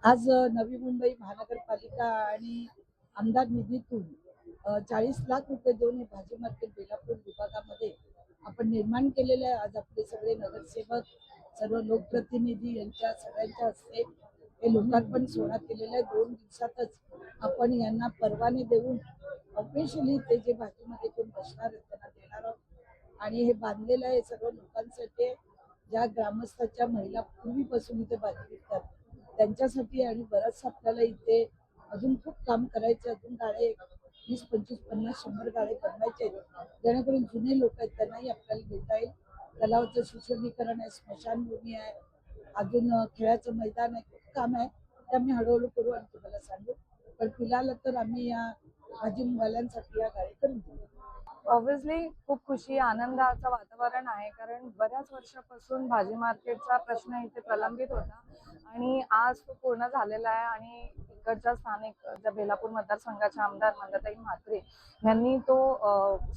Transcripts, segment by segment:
आज नवी मुंबई महानगरपालिका आणि आमदार निधीतून 40 लाख रुपये देऊन हे भाजी मार्केट बेलापूर विभागामध्ये आपण निर्माण केलेलं आहे। आज आपले सगळे नगरसेवक, सर्व लोकप्रतिनिधी यांच्या सगळ्यांच्या हस्ते हे लोकार्पण सोहळा केलेला आहे। 2 दिवसातच आपण यांना परवाने देऊन ऑफिशियली ते जे भाजीमध्ये कोण बसणार आहेत त्यांना देणार आहोत। आणि हे बांधलेलं आहे सर्व लोकांसाठी, ज्या ग्रामस्थांच्या महिला पूर्वीपासून इथे भाजी विकतात त्यांच्यासाठी। आणि बरंच आपल्याला इथे अजून खूप काम करायचे, अजून गाडे 20, 25, 50, 100 गाडे बनवायचे आहेत, जेणेकरून जुने लोक आहेत त्यांनाही आपल्याला देता येईल। तलावाचं सुशोभीकरण आहे, स्मशानभूमी आहे, अजून खेळाचं मैदान आहे, खूप काम आहे। ते आम्ही हळूहळू करू आणि तुम्हाला सांगू, पण फिलहाल तर आम्ही या भाजीवाल्यांसाठी या गाडी करून देऊ। ऑब्व्हियसली खूप खुशी आनंदाचं वातावरण आहे, कारण बऱ्याच वर्षापासून भाजी मार्केटचा प्रश्न इथे प्रलंबित होता आणि आज तो पूर्ण झालेला आहे। आणि इकडच्या स्थानिक ज्या बेलापूर मतदारसंघाच्या आमदार मंदाताई म्हात्रे यांनी तो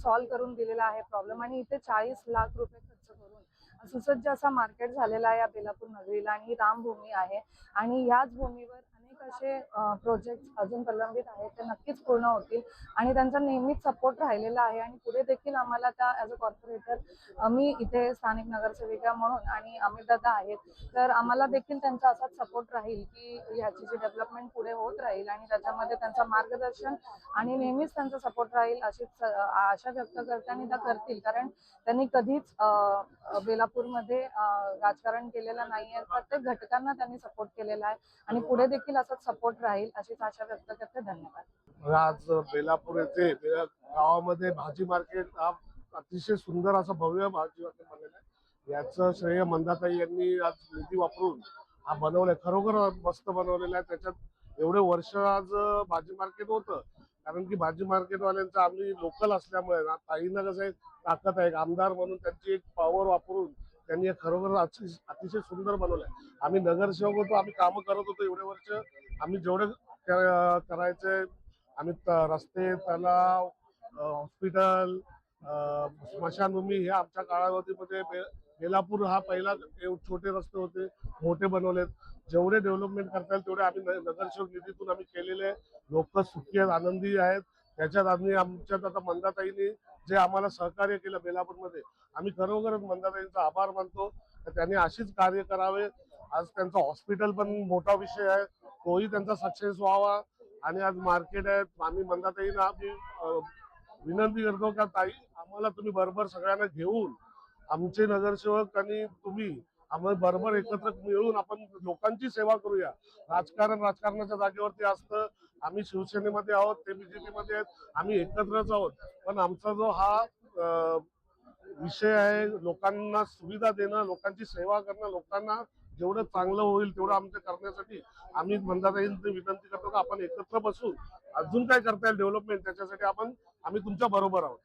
सॉल्व्ह करून दिलेला आहे प्रॉब्लेम। आणि इथे 40 लाख रुपये खर्च करून सुसज्ज असा मार्केट झालेला आहे या बेलापूर नगरीला, आणि ही रामभूमी आहे आणि याच भूमीवर अनेक असे प्रोजेक्ट अजून प्रलंबित आहेत, ते नक्कीच पूर्ण होतील आणि त्यांचा नेहमीच सपोर्ट राहिलेला आहे। आणि पुढे देखील आम्हाला त्या ॲज अ कॉर्पोरेटर मी इथे स्थानिक नगरसेविका म्हणून आणि अमितदादा आहेत, तर आम्हाला देखील त्यांचा असाच सपोर्ट राहील की ह्याची जी डेव्हलपमेंट पुढे होत राहील आणि त्याच्यामध्ये त्यांचं मार्गदर्शन आणि नेहमीच त्यांचा सपोर्ट राहील अशीच आशा व्यक्त करते आणि त्या करतील, कारण त्यांनी कधीच बेलापूरमध्ये राजकारण केलेलं नाही आहे। प्रत्येक घटकांना त्यांनी सपोर्ट केलेला आहे आणि पुढे देखील असाच सपोर्ट राहील अशीच आशा व्यक्त करते। धन्यवाद। आज बेलापूर येथे गावामध्ये भाजी मार्केट हा अतिशय सुंदर असा भव्य भाजी मार्केट बनलेला आहे। याचं श्रेय मंदाताई यांनी आज निधी वापरून हा बनवलाय। खरोखर मस्त बनवलेला आहे। त्याच्यात एवढे वर्ष आज भाजी मार्केट होतं, कारण की भाजी मार्केटवाल्यांचं आम्ही लोकल असल्यामुळे ना ताईंना कसं आहे ताकद आहे, आमदार म्हणून त्यांची एक पॉवर वापरून त्यांनी खरोखर अतिशय सुंदर बनवलंय। आम्ही नगरसेवक होतो, आम्ही कामं करत होतो एवढे वर्ष, आम्ही जेवढे करायचे आम्ही रस्ते, तलाव, हॉस्पिटल, स्मशानभूमी हे आमच्या काळावधीमध्ये बेलापूर हा पहिला छोटे रस्ते होते, मोठे बनवलेत। जेवढे डेव्हलपमेंट करता येईल तेवढे आम्ही नगरसेवक निधीतून आम्ही केलेले। लोक सुखी आहेत, आनंदी आहेत। त्याच्यात आम्ही आमच्यात आता मंदाताईंनी जे आम्हाला सहकार्य केलं बेलापूरमध्ये, आम्ही खरोखरच मंदाताईंचा आभार मानतो। त्यांनी अशीच कार्य करावे। आज त्यांचा हॉस्पिटल पण मोठा विषय आहे, तोही त्यांचा सक्सेस व्हावा। आणि आज मार्केट आहे, आम्ही मंदाताईंना आम्ही विनंती करतो का ताई आम्हाला तुम्ही बरोबर सगळ्यांना घेऊन, आमचे नगरसेवक आणि तुम्ही आम्हाला बरोबर एकत्र मिळून आपण लोकांची सेवा करूया। राजकारणाच्या जागेवरती असतं, आम्ही शिवसेनेमध्ये आहोत, ते बीजेपी मध्ये आहेत, आम्ही एकत्रच आहोत। पण आमचा जो हा विषय आहे लोकांना सुविधा देणं, लोकांची सेवा करणं, लोकांना जेवढं चांगलं होईल तेवढं आमच्या करण्यासाठी आम्ही मंदाताईंची विनंती करतो का आपण एकत्र बसून अजून काय करता येईल डेव्हलपमेंट, त्याच्यासाठी आम्ही तुमच्या बरोबर आहोत।